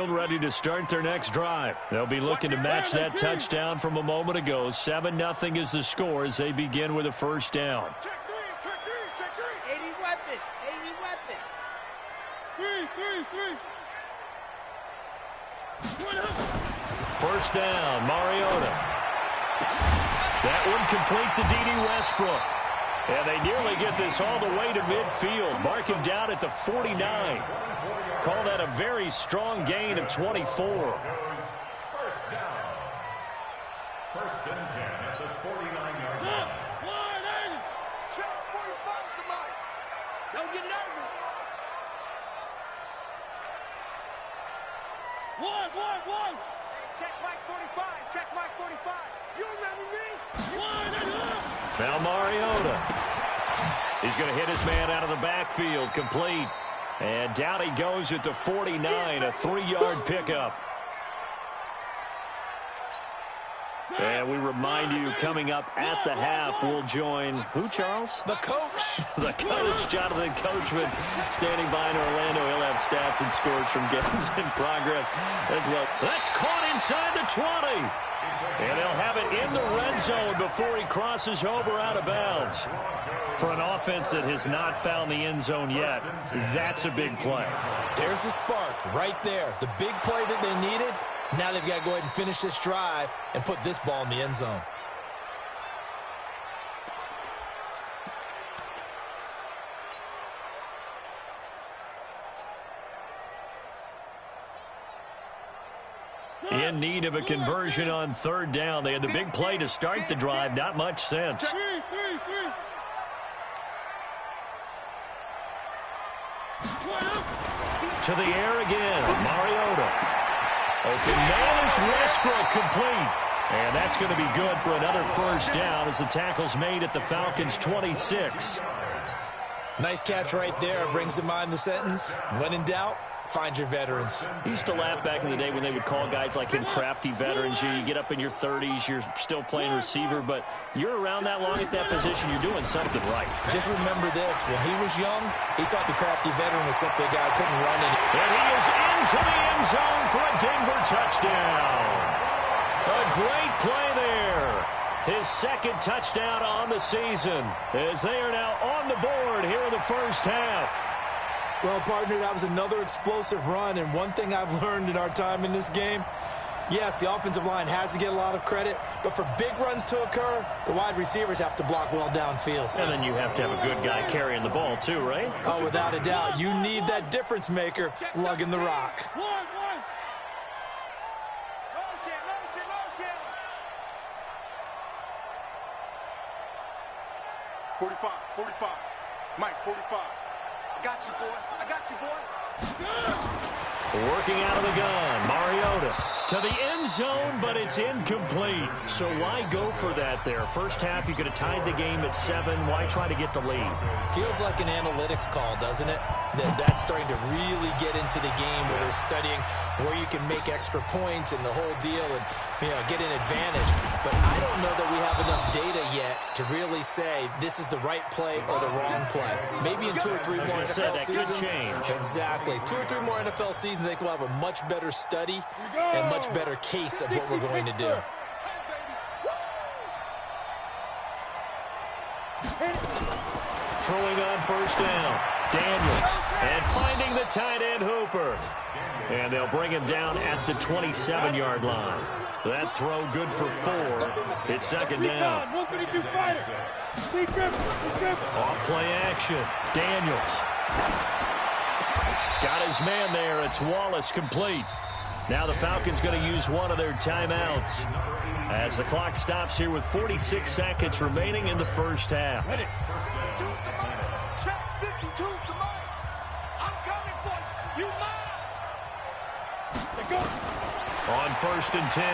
field ready to start their next drive. They'll be looking to match that touchdown from a moment ago. 7-0 is the score as they begin with a first down. Check three. 80 weapon. Three. First down, Mariota. That one complete to D.D. Westbrook. And they nearly get this all the way to midfield. Mark him down at the 49. Call that a very strong gain of 24. First down. First and 10 at the 49-yard line. Check 45 to Mike. Don't get nervous. One. Check Mike 45. You remember me? Now Mariota. He's going to hit his man out of the backfield, complete. And down he goes at the 49, a 3-yard pickup. And we remind you, coming up at the half, we'll join who, Charles? The coach. The coach, Jonathan Coachman, standing by in Orlando. He'll have stats and scores from games in progress as well. That's caught inside the 20. And they'll have it in the red zone before he crosses over out of bounds. For an offense that has not found the end zone yet, that's a big play. There's the spark right there. The big play that they needed. Now they've got to go ahead and finish this drive and put this ball in the end zone. In need of a conversion on third down. They had the big play to start the drive. Not much sense. To the air again. Mariota. Open man is Westbrook, complete. And that's going to be good for another first down as the tackle's made at the Falcons' 26. Nice catch right there. Brings to mind the sentence, when in doubt, find your veterans. I used to laugh back in the day when they would call guys like him crafty veterans. You get up in your 30s, you're still playing receiver, but you're around that long at that position, you're doing something right. Just remember this, when he was young, he thought the crafty veteran was simply a guy who couldn't run it. And he is into the end zone for a Denver touchdown. A great play there. His second touchdown on the season as they are now on the board here in the first half. Well, partner, that was another explosive run, and one thing I've learned in our time in this game, yes, the offensive line has to get a lot of credit, but for big runs to occur, the wide receivers have to block well downfield. And then you have to have a good guy carrying the ball too, right? Oh, without a doubt. You need that difference maker lugging the rock. 45. Mike, 45. I got you, boy. Working out of the gun, Mariota to the end zone, but it's incomplete. So why go for that there? First half, you could have tied the game at 7. Why try to get the lead? Feels like an analytics call, doesn't it? That's starting to really get into the game where they're studying where you can make extra points and the whole deal and, get an advantage. But I don't know that we have enough data yet to really say this is the right play or the wrong play. Maybe in 2 or 3 more NFL seasons. Could change. Exactly. 2 or 3 more NFL seasons, they will have a much better study and much better case of what we're going to do. Throwing on first down, Daniels, and finding the tight end Hooper. And they'll bring him down at the 27-yard line. That throw good for 4. It's second down. Off play action, Daniels. Got his man there. It's Wallace, complete. Now the Falcons going to use one of their timeouts as the clock stops here with 46 seconds remaining in the first half. Check 52 to Mike. I'm coming for you. On first and 10,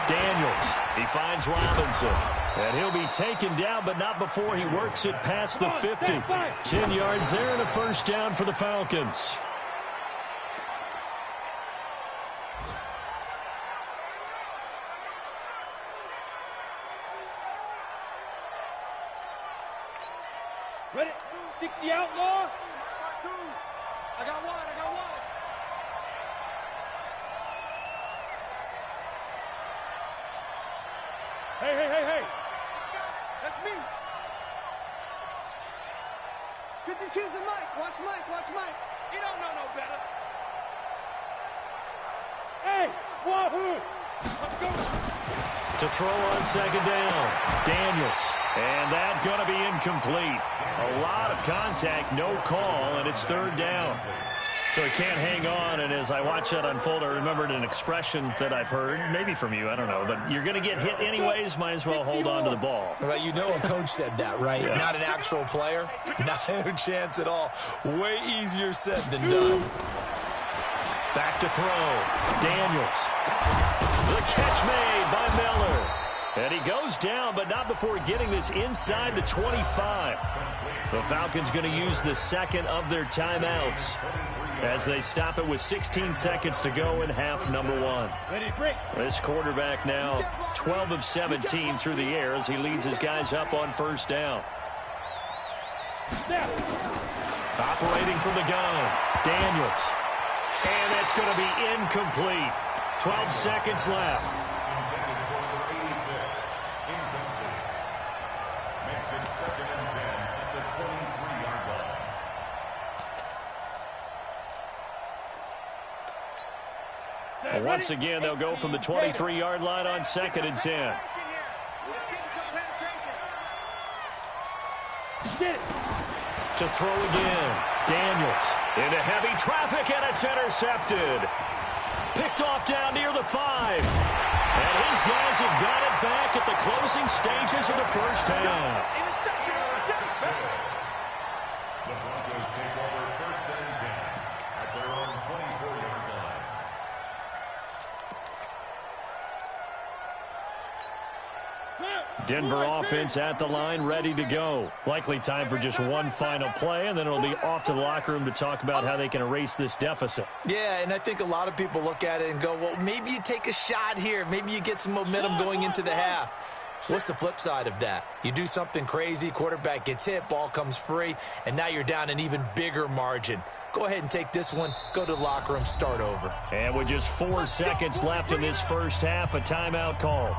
Daniels. He finds Robinson. And he'll be taken down, but not before he works it past the 50. 10 yards there and a first down for the Falcons. Ready? 60 outlaw. I got one. Hey. That's me. 52's the Mike. Watch Mike. You don't know no better. Hey, wahoo! To throw on second down, Daniels. And that's going to be incomplete. A lot of contact, no call, and it's third down. So he can't hang on, and as I watch that unfold, I remembered an expression that I've heard, maybe from you, I don't know, but you're going to get hit anyways, might as well hold on to the ball. Well, you know a coach said that, right? Yeah. Not an actual player. Not a chance at all. Way easier said than done. Back to throw. Daniels. The catch made by Miller. And he goes down, but not before getting this inside the 25. The Falcons going to use the second of their timeouts as they stop it with 16 seconds to go in half number one. This quarterback now 12 of 17 through the air as he leads his guys up on first down. Operating from the gun, Daniels. And that's going to be incomplete. 12 seconds left. Once again, they'll go from the 23-yard line on 2nd and 10. To throw again. Daniels into heavy traffic, and it's intercepted. Picked off down near the 5. And his guys have got it back at the closing stages of the first half. The Broncos take over 1st and 10 at their own 24-yard line. Denver offense at the line, ready to go. Likely time for just one final play, and then it'll be off to the locker room to talk about how they can erase this deficit. Yeah, and I think a lot of people look at it and go, well, maybe you take a shot here. Maybe you get some momentum going into the half. What's the flip side of that? You do something crazy, quarterback gets hit, ball comes free, and now you're down an even bigger margin. Go ahead and take this one, go to the locker room, start over. And with just 4 seconds left in this first half, a timeout call.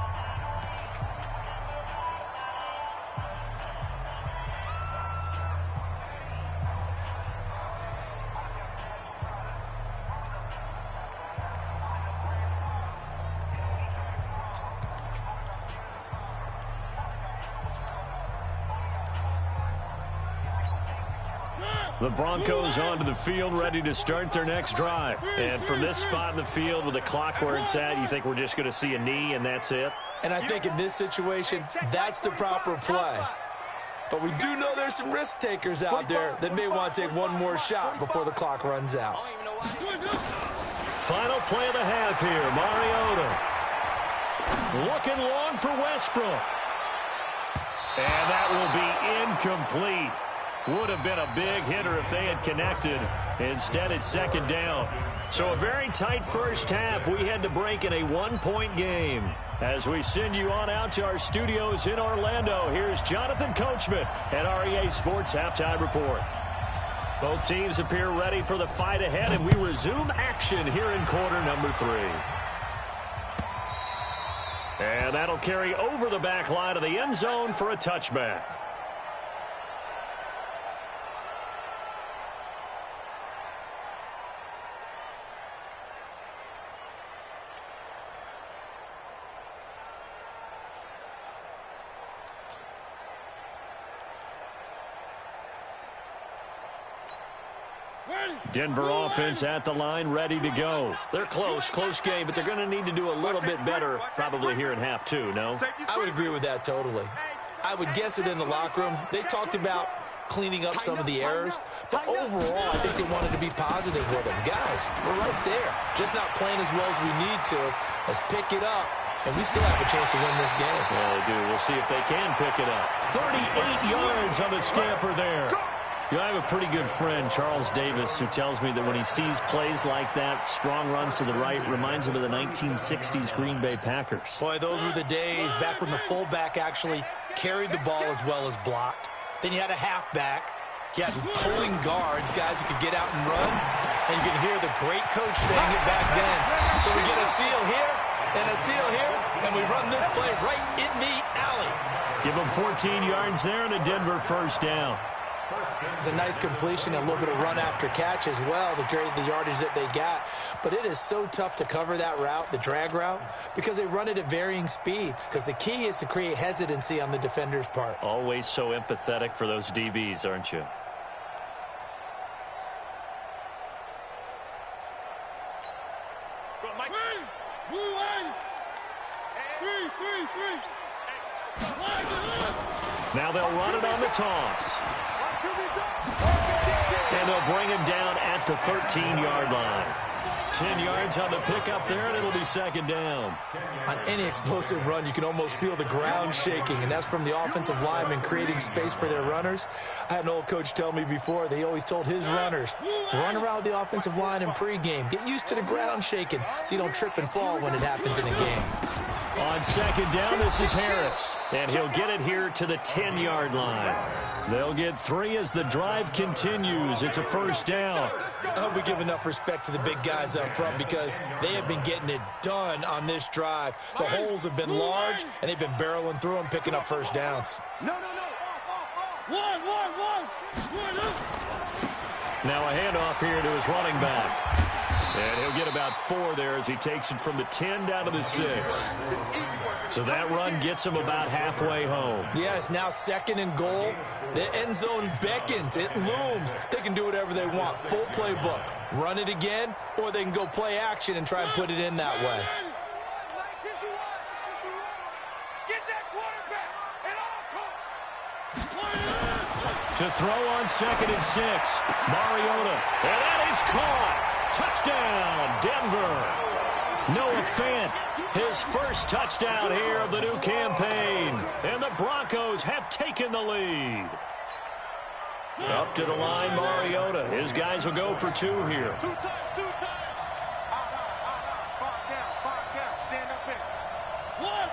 The Broncos onto the field, ready to start their next drive. And from this spot in the field with the clock where it's at, you think we're just going to see a knee and that's it? And I think in this situation, that's the proper play. But we do know there's some risk takers out there that may want to take one more shot before the clock runs out. Final play of the half here, Mariota. Looking long for Westbrook. And that will be incomplete. Would have been a big hitter if they had connected. Instead, it's second down. So a very tight first half. We had to break in a one-point game. As we send you on out to our studios in Orlando, here's Jonathan Coachman at REA Sports Halftime Report. Both teams appear ready for the fight ahead, and we resume action here in quarter number 3. And that'll carry over the back line of the end zone for a touchback. Denver offense at the line, ready to go. They're close game, but they're going to need to do a little bit better probably here in half 2, no? I would agree with that totally. I would guess it in the locker room. They talked about cleaning up some of the errors, but overall, I think they wanted to be positive with them. Guys, we're right there. Just not playing as well as we need to. Let's pick it up, and we still have a chance to win this game. Yeah, they do. We'll see if they can pick it up. 38 yards on the scamper there. You know, I have a pretty good friend, Charles Davis, who tells me that when he sees plays like that, strong runs to the right, reminds him of the 1960s Green Bay Packers. Boy, those were the days back when the fullback actually carried the ball as well as blocked. Then you had a halfback. You had pulling guards, guys who could get out and run. And you can hear the great coach saying it back then. So we get a seal here, And a seal here, and we run this play right in the alley. Give them 14 yards there and a Denver first down. It's a nice completion, a little bit of run after catch as well to create the yardage that they got. But it is so tough to cover that route, the drag route, because they run it at varying speeds. Because the key is to create hesitancy on the defender's part. Always so empathetic for those DBs, aren't you? Now they'll run it on the toss. And they'll bring him down at the 13-yard line. 10 yards on the pickup there, and it'll be second down. On any explosive run, you can almost feel the ground shaking, and that's from the offensive linemen creating space for their runners. I had an old coach tell me before, they always told his runners, run around the offensive line in pregame. Get used to the ground shaking so you don't trip and fall when it happens in a game. On second down, this is Harris, and he'll get it here to the 10-yard line. They'll get 3 as the drive continues. It's a first down. I hope we give enough respect to the big guys up front because they have been getting it done on this drive. The holes have been large, and they've been barreling through them, picking up first downs. No. One. Now a handoff here to his running back. And he'll get about 4 there as he takes it from the 10 down to the 6. So that run gets him about halfway home. Yeah, it's now second and goal. The end zone beckons. It looms. They can do whatever they want. Full playbook. Run it again, or they can go play action and try and put it in that way. Get that quarterback at all costs. To throw on second and 6. Mariota. And that is caught. Touchdown, Denver. Noah Fant, his first touchdown here of the new campaign. And the Broncos have taken the lead. Up to the line, Mariota. His guys will go for 2 here. Two times. Five down. Stand up in. One.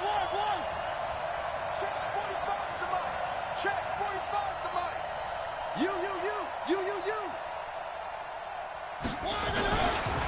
Check 45 to Mike. Check 45 to Mike. You.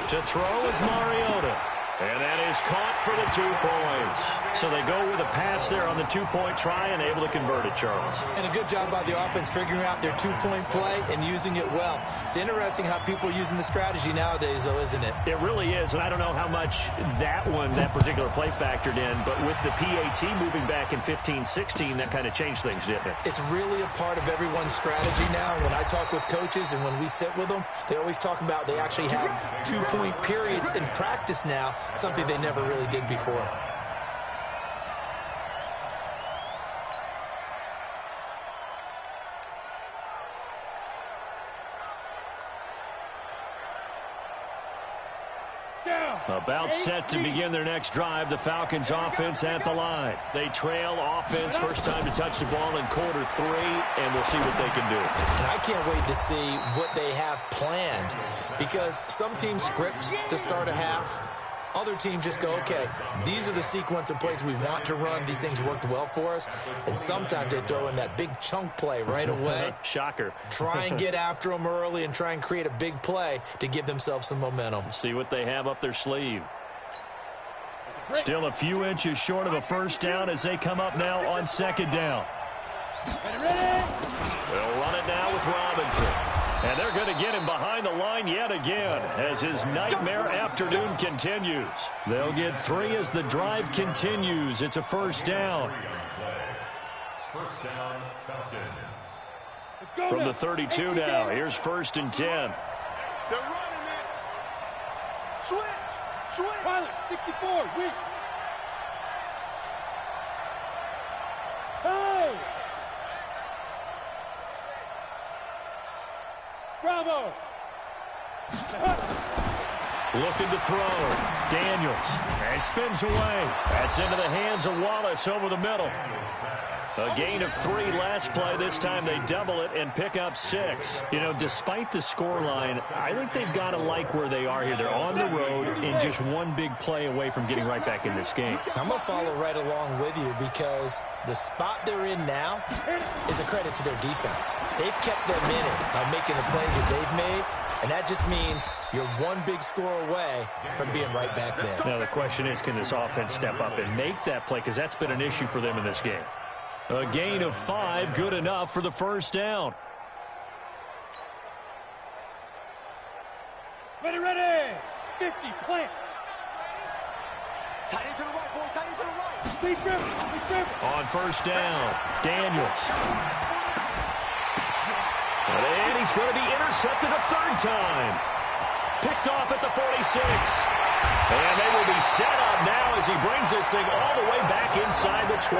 To throw is Mariota. And that is caught for the 2 points. So they go with a pass there on the 2-point try and able to convert it, Charles. And a good job by the offense figuring out their 2-point play and using it well. It's interesting how people are using the strategy nowadays, though, isn't it? It really is, and I don't know how much that particular play factored in, but with the PAT moving back in 15-16, that kind of changed things, didn't it? It's really a part of everyone's strategy now. When I talk with coaches and when we sit with them, they always talk about they actually have 2-point periods in practice now, something they never really did before. About set to begin their next drive, the Falcons offense at the line. They trail offense, first time to touch the ball in quarter 3, and we'll see what they can do. And I can't wait to see what they have planned because some teams script to start a half. Other teams just go, okay, these are the sequence of plays we want to run. These things worked well for us. And sometimes they throw in that big chunk play right away. Shocker. Try and get after them early and try and create a big play to give themselves some momentum. See what they have up their sleeve. Still a few inches short of a first down as they come up now on second down. They'll run it now with Robinson. And they're going to get him behind the line yet again as his nightmare afternoon continues. They'll get 3 as the drive continues. It's a first down. First down, Falcons. From the 32 now, here's first and 10. They're running it. Switch. Pilot, 64, weak. Hey! Bravo! Looking to throw. Daniels. And spins away. That's into the hands of Wallace over the middle. A gain of 3 last play. This time they double it and pick up 6. You know, despite the scoreline, I think they've got to like where they are here. They're on the road and just one big play away from getting right back in this game. I'm going to follow right along with you because the spot they're in now is a credit to their defense. They've kept them in it by making the plays that they've made, And that just means you're one big score away from being right back there. Now the question is, can this offense step up and make that play? Because that's been an issue for them in this game. A gain of 5, good enough for the first down. Ready, ready. 50, plant. Tight end to the right, boy. Tight end to the right. Speed driven. Speed driven. On first down, Daniels. And he's going to be intercepted a third time. Picked off at the 46. And they will be set up now as he brings this thing all the way back inside the 20.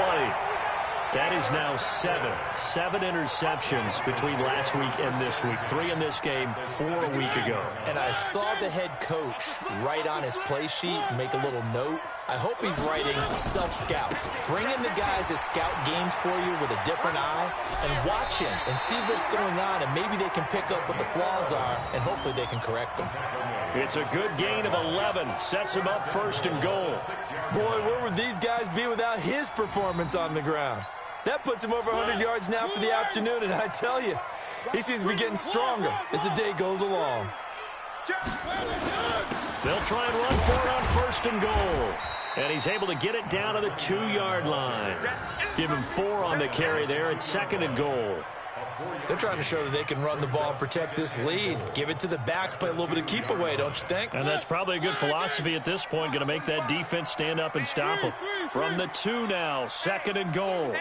That is now 7 interceptions between last week and this week. 3 in this game, 4 a week ago. And I saw the head coach write on his play sheet, make a little note. I hope he's writing self-scout. Bring in the guys that scout games for you with a different eye and watch him and see what's going on, and maybe they can pick up what the flaws are, and hopefully they can correct them. It's a good gain of 11. Sets him up first and goal. Boy, where would these guys be without his performance on the ground? That puts him over 100 yards now for the afternoon, and I tell you, he seems to be getting stronger as the day goes along. They'll try and run for it on first and goal. And he's able to get it down to the 2-yard line. Give him 4 on the carry there at second and goal. They're trying to show that they can run the ball and protect this lead. Give it to the backs, play a little bit of keep away, don't you think? And that's probably a good philosophy at this point. Going to make that defense stand up and stop them. From the 2 now, second and goal.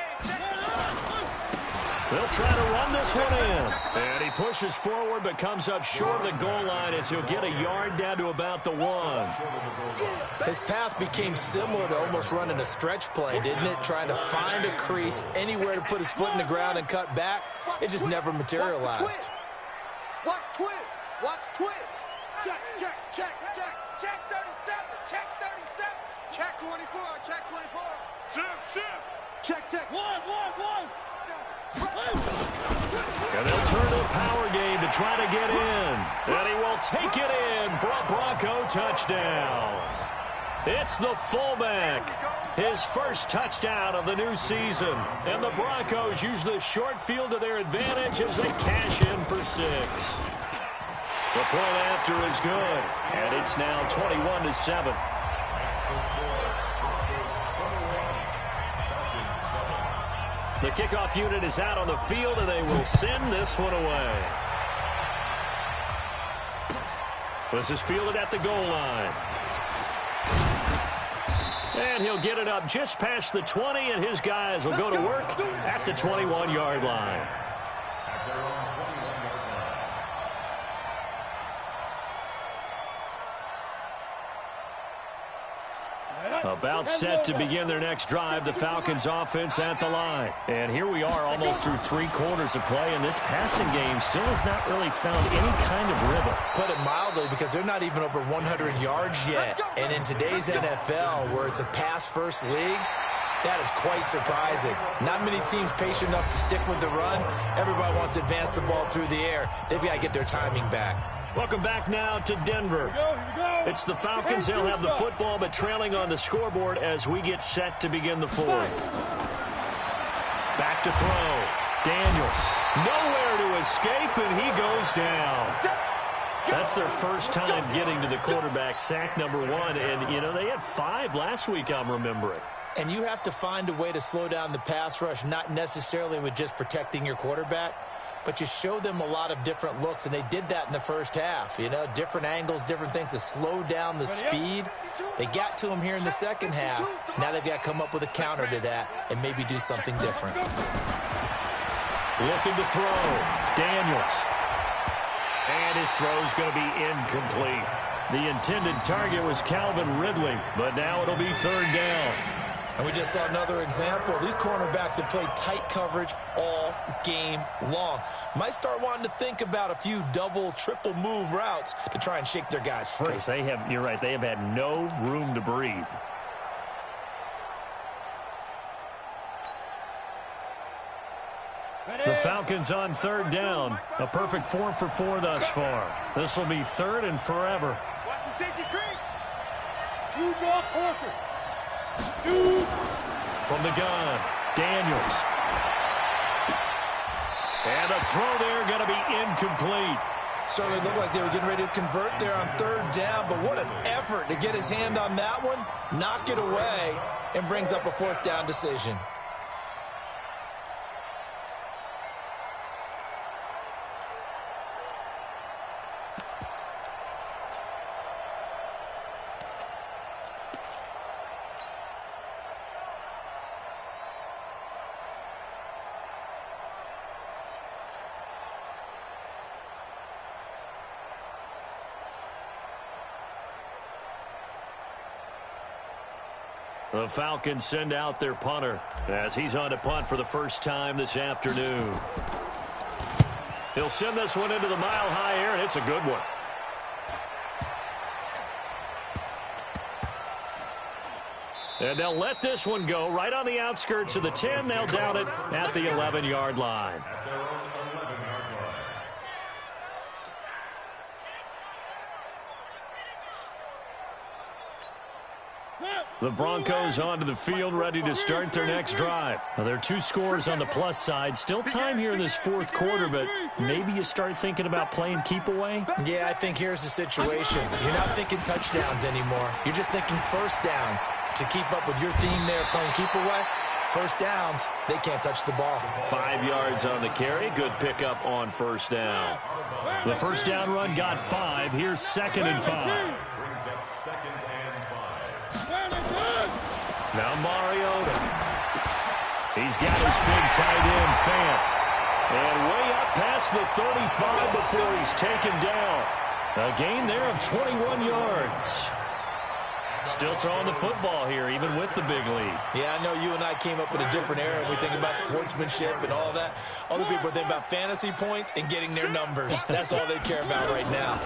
They'll try to run this one in. And he pushes forward but comes up short of the goal line as he'll get a yard down to about the 1. His path became similar to almost running a stretch play, didn't it? Trying to find a crease, anywhere to put his foot in the ground and cut back. It just never materialized. Watch twist. Watch twist. Check, check, check, check. Check 37. Check 37. Check 24. Check 24. Shift. Check, check. One. And they'll turn to a power game to try to get in. And he will take it in for a Bronco touchdown. It's the fullback. His first touchdown of the new season. And the Broncos use the short field to their advantage as they cash in for 6. The point after is good. And it's now 21-7. The kickoff unit is out on the field, and they will send this one away. This is fielded at the goal line. And he'll get it up just past the 20, and his guys will go to work at the 21-yard line. About set to begin their next drive, the Falcons offense at the line. And here we are almost through 3 quarters of play, and this passing game still has not really found any kind of rhythm. Put it mildly, because they're not even over 100 yards yet. And in today's NFL, where it's a pass-first league, that is quite surprising. Not many teams patient enough to stick with the run. Everybody wants to advance the ball through the air. They've got to get their timing back. Welcome back now to Denver. It's the Falcons. They'll have the football, but trailing on the scoreboard as we get set to begin the 4th. Back to throw. Daniels. Nowhere to escape, and he goes down. That's their first time getting to the quarterback, sack number 1. And, you know, they had 5 last week, I'm remembering. And you have to find a way to slow down the pass rush, not necessarily with just protecting your quarterback, but you show them a lot of different looks, and they did that in the first half. You know, different angles, different things to slow down the speed. They got to him here in the second half. Now they've got to come up with a counter to that and maybe do something different. Looking to throw. Daniels. And his throw's going to be incomplete. The intended target was Calvin Ridley, but now it'll be 3rd down. And we just saw another example. These cornerbacks have played tight coverage all game long. Might start wanting to think about a few double, triple move routes to try and shake their guys free. Because they have, you're right, they have had no room to breathe. The Falcons on 3rd down. A perfect 4 for 4 thus far. This will be 3rd and forever. Watch the safety creep. 2 draw quarter. 2. From the gun, Daniels. And the throw there going to be incomplete. Certainly looked like they were getting ready to convert there on third down, but what an effort to get his hand on that one, knock it away, and brings up a fourth down decision. The Falcons send out their punter as he's on to punt for the first time this afternoon. He'll send this one into the mile-high air, and it's a good one. And they'll let this one go right on the outskirts of the 10. They'll down it at the 11-yard line. The Broncos onto the field, ready to start their next drive. Now, there are 2 scores on the plus side. Still time here in this fourth quarter, but maybe you start thinking about playing keep away? Yeah, I think here's the situation. You're not thinking touchdowns anymore. You're just thinking first downs. To keep up with your theme there, playing keep away, first downs, they can't touch the ball. 5 yards on the carry. Good pickup on first down. The first down run got 5. Here's 2nd and 5. Brings up 2nd and 5. Now Mariota. He's got his big tight end, Fant. And way up past the 35 before he's taken down. A gain there of 21 yards. Still throwing the football here, even with the big lead. Yeah, I know you and I came up in a different era. We think about sportsmanship and all that. Other people think about fantasy points and getting their numbers. That's all they care about right now.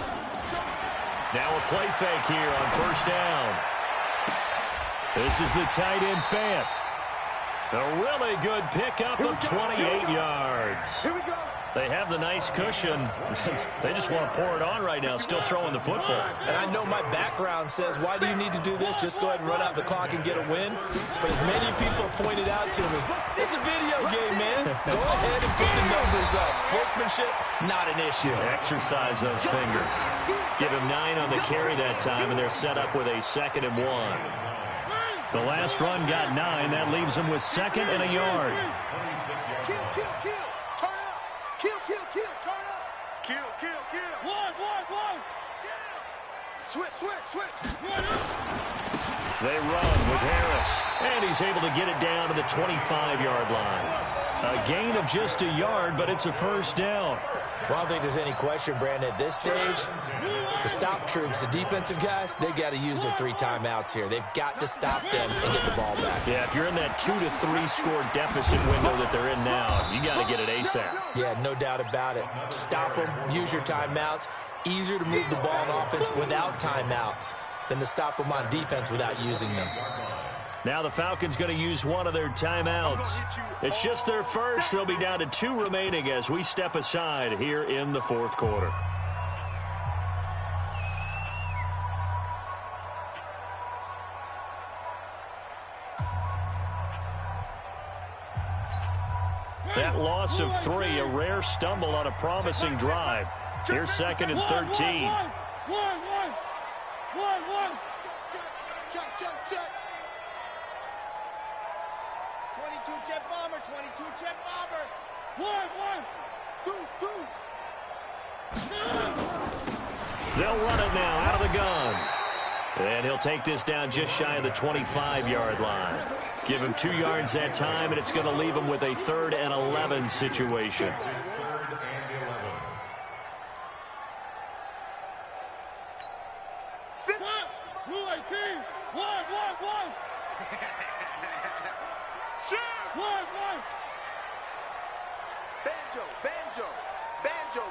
Now a play fake here on first down. This is the tight end, Fant. A really good pickup of 28 yards. Here we go. They have the nice cushion. They just want to pour it on right now, still throwing the football. And I know my background says, why do you need to do this? Just go ahead and run out the clock and get a win. But as many people have pointed out to me, it's a video game, man. Go ahead and put the numbers up. Sportsmanship, not an issue. Exercise those fingers. Give him 9 on the carry that time, and they're set up with a 2nd and 1. The last run got 9. That leaves them with 2nd and a yard. Kill, kill, kill. Turn up. Kill, kill, kill. Turn up. Kill, kill, kill. One. Switch, switch, switch. They run with Harris, and he's able to get it down to the 25-yard line. A gain of just a yard, but it's a first down. Well, I don't think there's any question, Brandon, at this stage, the stop troops, the defensive guys, they've got to use their 3 timeouts here. They've got to stop them and get the ball back. Yeah, if you're in that 2 to 3 score deficit window that they're in now, you got to get it ASAP. Yeah, no doubt about it. Stop them, use your timeouts. Easier to move the ball on offense without timeouts than to stop them on defense without using them. Now the Falcons going to use one of their timeouts. It's just their first. They'll be down to 2 remaining as we step aside here in the fourth quarter. That loss of 3, a rare stumble on a promising drive. Here's 2nd and 13. One. Check. 22 jet bomber, 22 jet bomber. One. Goose. They'll run it now out of the gun. And he'll take this down just shy of the 25-yard line. Give him 2 yards that time, and it's going to leave him with a 3rd and 11 situation.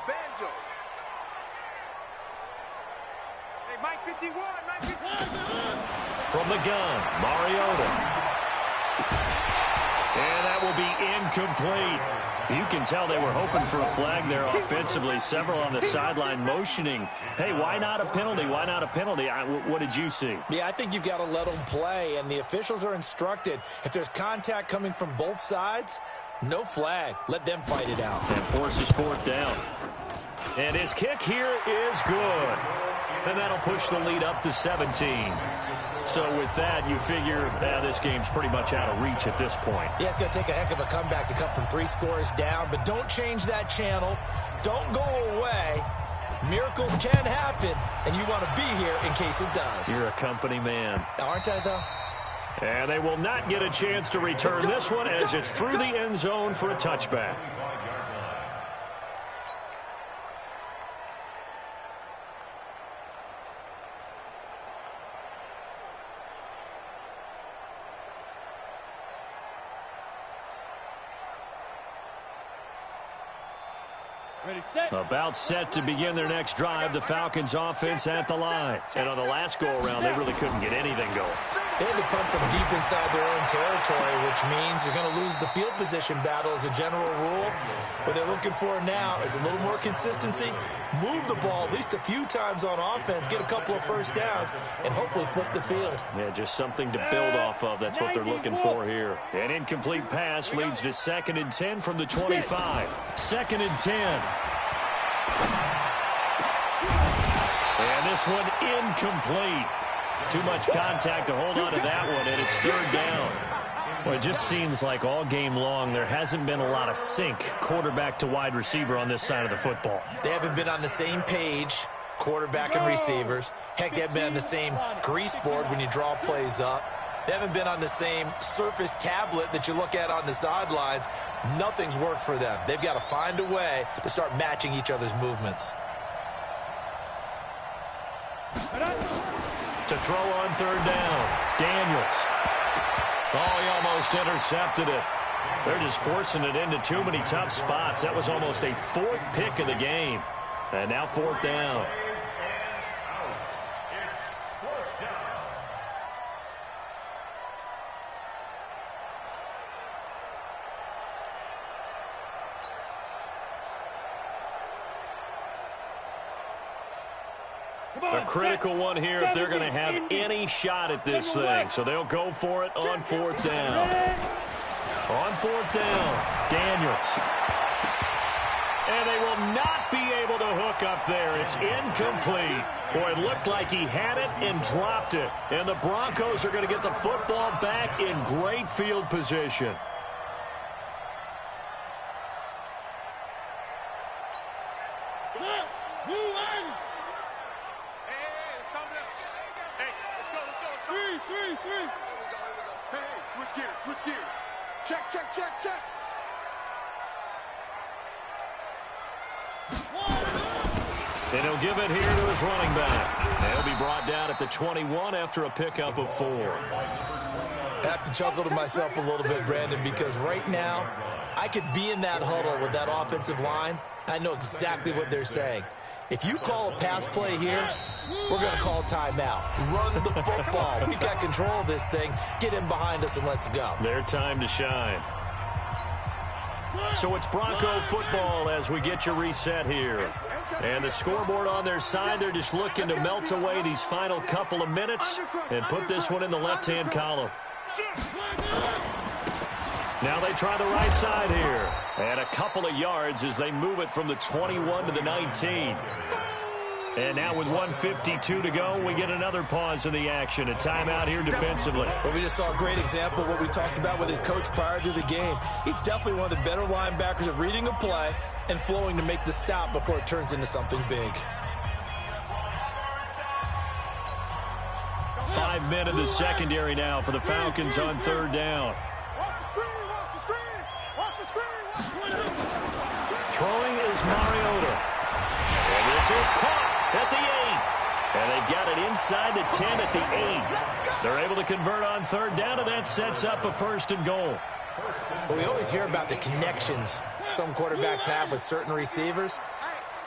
Banjo. Hey, Mike 51. From the gun, Mariota. And that will be incomplete. You can tell they were hoping for a flag there offensively. Several on the sideline motioning, hey, why not a penalty? Why not a penalty? What did you see? Yeah, I think you've got to let them play, and the officials are instructed. If there's contact coming from both sides, no flag. Let them fight it out. And forces 4th down. And his kick here is good. And that'll push the lead up to 17. So with that, you figure this game's pretty much out of reach at this point. Yeah, it's going to take a heck of a comeback to come from 3 scores down, but don't change that channel. Don't go away. Miracles can happen, and you want to be here in case it does. You're a company man. Aren't I, though? And they will not get a chance to return this one as it's through the end zone for a touchback. About set to begin their next drive, the Falcons offense at the line. And on the last go-around, they really couldn't get anything going. They had to punt from deep inside their own territory, which means you're going to lose the field position battle as a general rule. What they're looking for now is a little more consistency, move the ball at least a few times on offense, get a couple of first downs, and hopefully flip the field. Yeah, just something to build off of. That's what they're looking for here. An incomplete pass leads to 2nd and 10 from the 25. 2nd and 10. And this one incomplete. Too much contact to hold on to that one, and it's 3rd down. Well, it just seems like all game long there hasn't been a lot of sync quarterback to wide receiver on this side of the football. They haven't been on the same page, quarterback and receivers. Heck, they haven't been on the same grease board when you draw plays up. They haven't been on the same surface tablet that you look at on the sidelines. Nothing's worked for them. They've got to find a way to start matching each other's movements. To throw on 3rd down, Daniels. Oh, he almost intercepted it. They're just forcing it into too many tough spots. That was almost a 4th pick of the game. And now 4th down. A critical one here if they're going to have any shot at this thing. So they'll go for it on 4th down. On 4th down, Daniels. And they will not be able to hook up there. It's incomplete. Boy, it looked like he had it and dropped it. And the Broncos are going to get the football back in great field position. Switch gears. Check. And he'll give it here to his running back. And he'll be brought down at the 21 after a pickup of 4. I have to chuckle to myself a little bit, Brandon, because right now I could be in that huddle with that offensive line. I know exactly what they're saying. If you call a pass play here, we're going to call timeout. Run the football. We've got control of this thing. Get in behind us and let's go. Their time to shine. So it's Bronco football as we get you reset here. And the scoreboard on their side, they're just looking to melt away these final couple of minutes and put this one in the left-hand column. Now they try the right side here. And a couple of yards as they move it from the 21 to the 19. And now with 1:52 to go, we get another pause in the action. A timeout here defensively. Well, we just saw a great example of what we talked about with his coach prior to the game. He's definitely one of the better linebackers at reading a play and flowing to make the stop before it turns into something big. 5 men in the secondary now for the Falcons on 3rd down. Throwing is Mariota. And this is caught at the 8. And they've got it inside the 10 at the 8. They're able to convert on 3rd down, and that sets up a 1st and goal. Well, we always hear about the connections some quarterbacks have with certain receivers.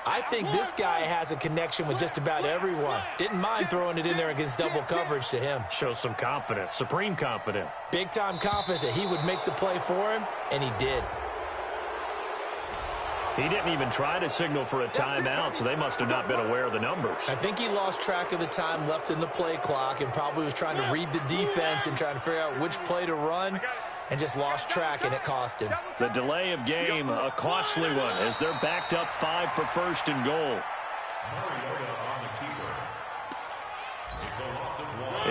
I think this guy has a connection with just about everyone. Didn't mind throwing it in there against double coverage to him. Shows some confidence, supreme confidence. Big-time confidence that he would make the play for him, and he did. He didn't even try to signal for a timeout, so they must have not been aware of the numbers. I think he lost track of the time left in the play clock and probably was trying to read the defense and trying to figure out which play to run. and just lost track, and it cost him. The delay of game, a costly one, as they're backed up 5 for first and goal.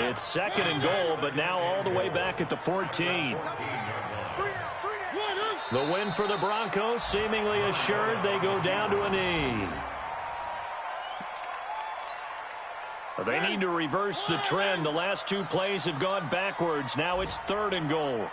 It's second and goal, but now all the way back at the 14. The win for the Broncos, seemingly assured. They go down to a knee. They need to reverse the trend. The last 2 plays have gone backwards. Now it's third and goal.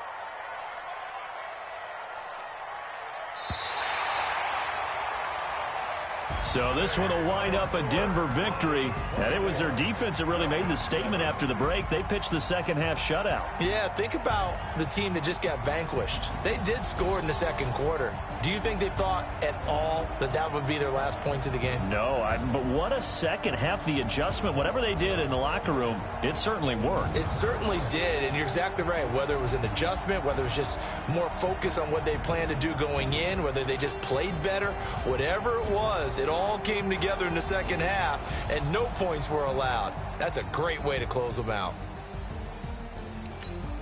So this one will wind up a Denver victory. And it was their defense that really made the statement after the break. They pitched the second half shutout. Yeah, think about the team that just got vanquished. They did score in the second quarter. Do you think they thought at all that that would be their last points of the game? No, but what a second half. The adjustment, whatever they did in the locker room, it certainly worked. It certainly did, and you're exactly right. Whether it was an adjustment, whether it was just more focus on what they planned to do going in, whether they just played better, whatever it was, it all came together in the second half, and no points were allowed. That's a great way to close them out.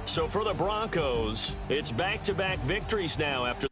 So for the Broncos, it's back-to-back victories now after